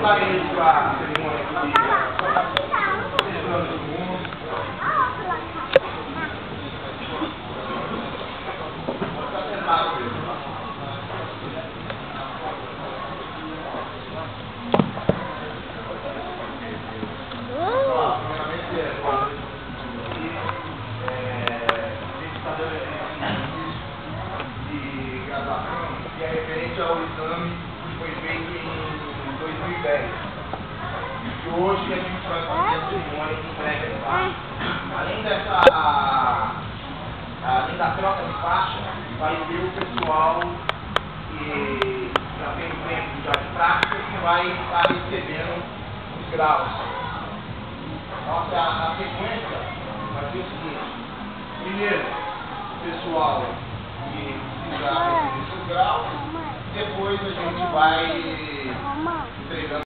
parede com a cerimônia aqui. Que é referente ao exame que foi feito em 2010. E hoje a gente vai fazer a cerimônia de entrega de faixa. Além da troca de faixa, vai ter o pessoal que já tem um tempo já de prática que vai estar recebendo os graus. Nossa, a sequência vai ser o seguinte: primeiro, o pessoal que precisa receber seu grau, depois a gente vai entregando.